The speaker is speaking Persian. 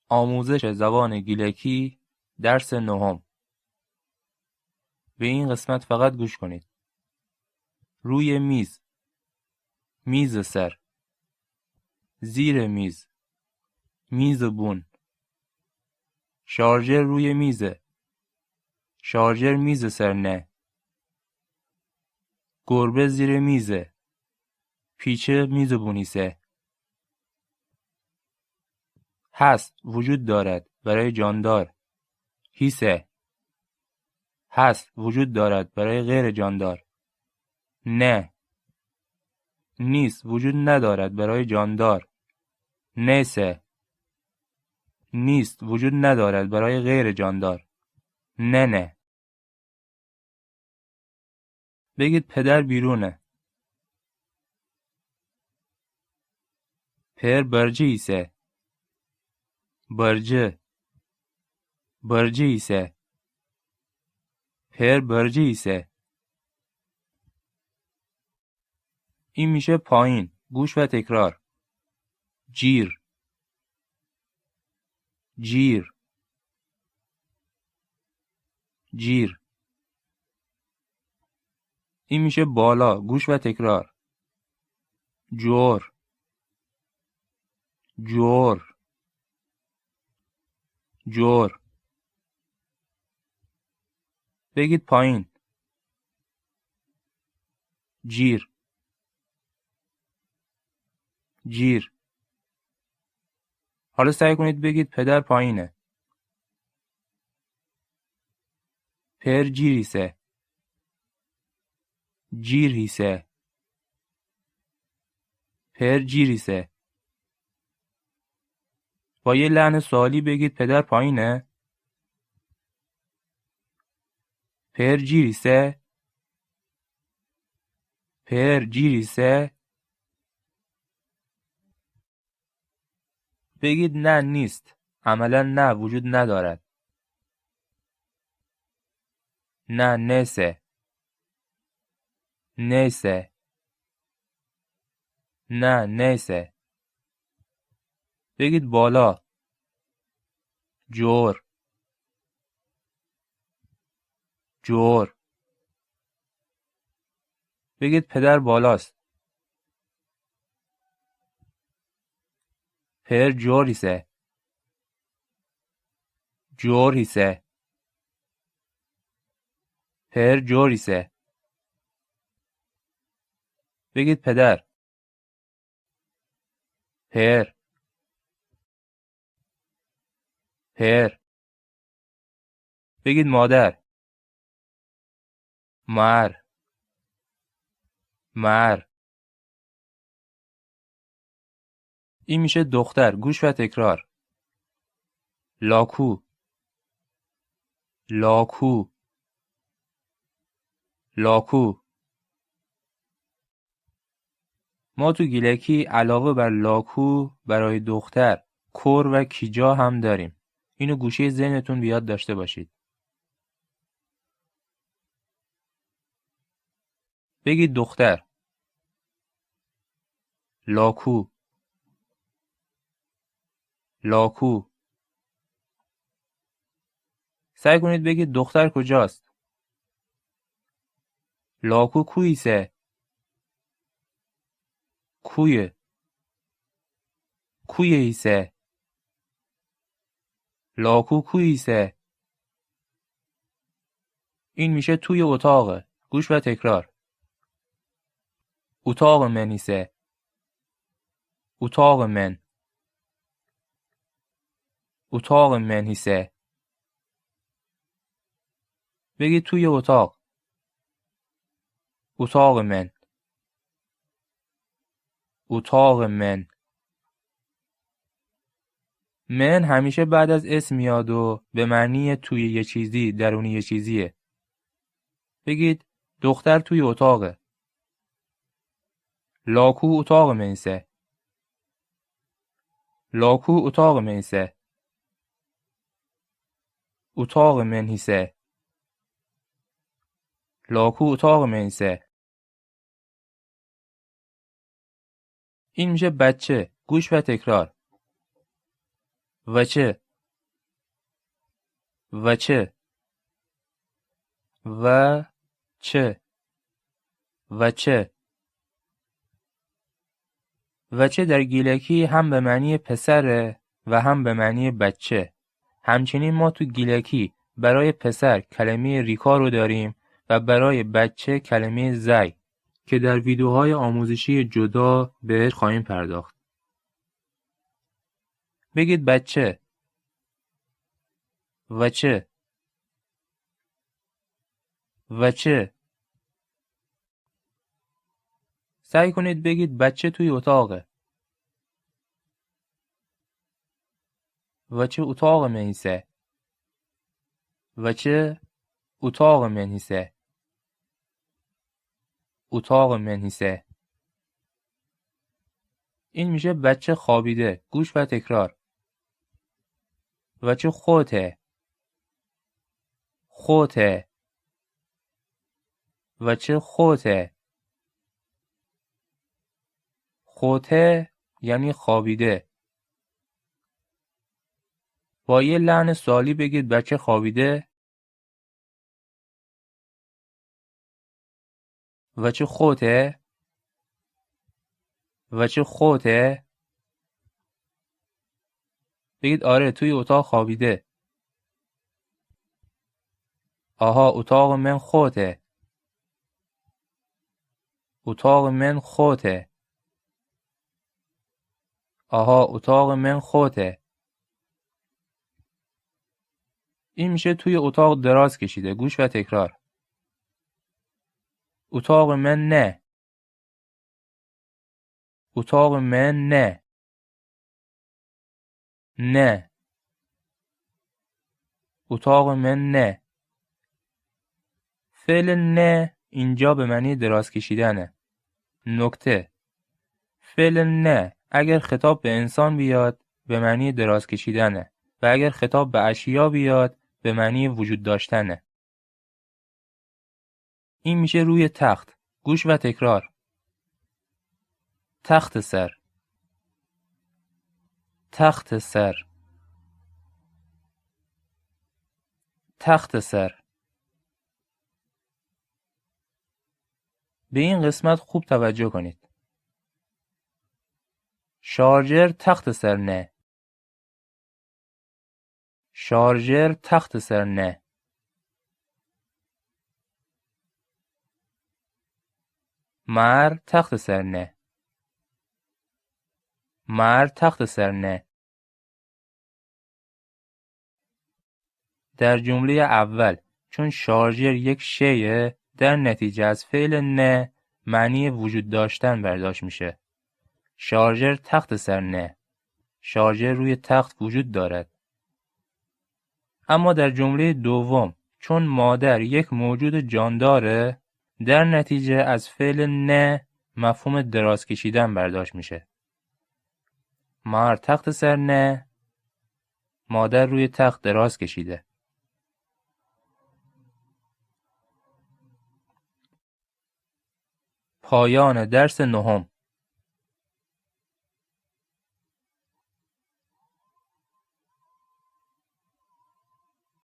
آموزش زبان گیلکی درس نهم. به این قسمت فقط گوش کنید. روی میز، میز سر. زیر میز، میز بون. شارژر روی میزه، شارژر میز سر نه. گربه زیر میزه، پیچه میز بونیسه. هست وجود دارد برای جاندار. هیسه. هست وجود دارد برای غیر جاندار. نه. نیست وجود ندارد برای جاندار. نیسه. نیست وجود ندارد برای غیر جاندار. نه. بگید پدر بیرونه. پر برجه ایسه. برجه. برجه ایسه. پر برجه ایسه. این میشه پایین. گوش و تکرار. جیر. جیر. جیر. این میشه بالا. گوش و تکرار. جور. جور. جور. بگید پایین. جیر. جیر. حالا سعی کنید بگید پدر پایینه. پر جیریسه. جیریسه. پر جیریسه. با یه لحن سوالی بگید پدر پایینه. پر جیریسه. پر جیریسه. بگید نه نیست. عملا نه وجود ندارد. نه نیسه. نیسه. نه نیسه. بگید بالا. جور. جور. بگید پدر بالاست. پر جوریسه. جوریسه. پر جوریسه. بگید پدر. پر. پر. بگید مادر. مر. مر. این میشه دختر. گوش و تکرار. لاکو. لاکو. لاکو. ما تو گیلکی علاوه بر لاکو برای دختر کور و کیجا هم داریم. اینو گوشه ذهنتون بیاد داشته باشید. بگید دختر. لاکو. لاکو. سعی کنید بگید دختر کجاست. لاکو کویسه. کوی. کوی ایسه. لاکو کویسه. این میشه توی اتاقه. گوش و تکرار. اتاق منیسه. اتاق من. اتاق منیسه. بگید توی اتاق. اتاق من. اتاق من. من همیشه بعد از اسم میاد و به معنی توی یه چیزی، درونی یه چیزیه. بگید دختر توی اتاقه. لاکو اتاق منیسه. لاکو اتاق منیسه. اتاق منیسه. لاکو اتاق منیسه. این میشه بچه. گوش و تکرار. وچه وچه وچه وچه وچه در گیلکی هم به معنی پسره و هم به معنی بچه. همچنین ما تو گیلکی برای پسر کلمه ریکا رو داریم و برای بچه کلمه زی که در ویدیوهای آموزشی جدا بهش خواهیم پرداخت. بگید بچه، وچه، وچه. سعی کنید بگید بچه توی اتاقه. وچه اتاق منیسه. وچه اتاق منیسه. اتاق منیسه. این میشه بچه خوابیده. گوش و تکرار. وچه خوته. خوته. وچه خوته. خوته یعنی خوابیده. با یه لحن سوالی بگید بچه خوابیده. وچه خوته. وچه خوته. بگید آره توی اتاق خوابیده. آها اتاق من خوته. اتاق من خوته. آها اتاق من خوته. این میشه توی اتاق دراز کشیده. گوش و تکرار. اتاق من نه. اتاق من نه. نه. اتاق من نه. فعل نه اینجا به معنی دراز کشیدنه. نکته: فعل نه اگر خطاب به انسان بیاد به معنی دراز کشیدنه و اگر خطاب به اشیا بیاد به معنی وجود داشتنه. این میشه روی تخت. گوش و تکرار. تخت سر. تخت سر. تخت سر. به این قسمت خوب توجه کنید. شارژر تخت سر نه. شارژر تخت سر نه. مر تخت سر نه. مر تخت سر نه. در جمله اول چون شارژر یک شیء در نتیجه از فعل نه معنی وجود داشتن برداشت میشه. شارژر تخت سر نه. شارژر روی تخت وجود دارد. اما در جمله دوم چون مادر یک موجود جانداره در نتیجه از فعل نه مفهوم دراز کشیدن برداشت میشه. مار تخت سر نه. مادر روی تخت دراز کشیده. پایان درس 9.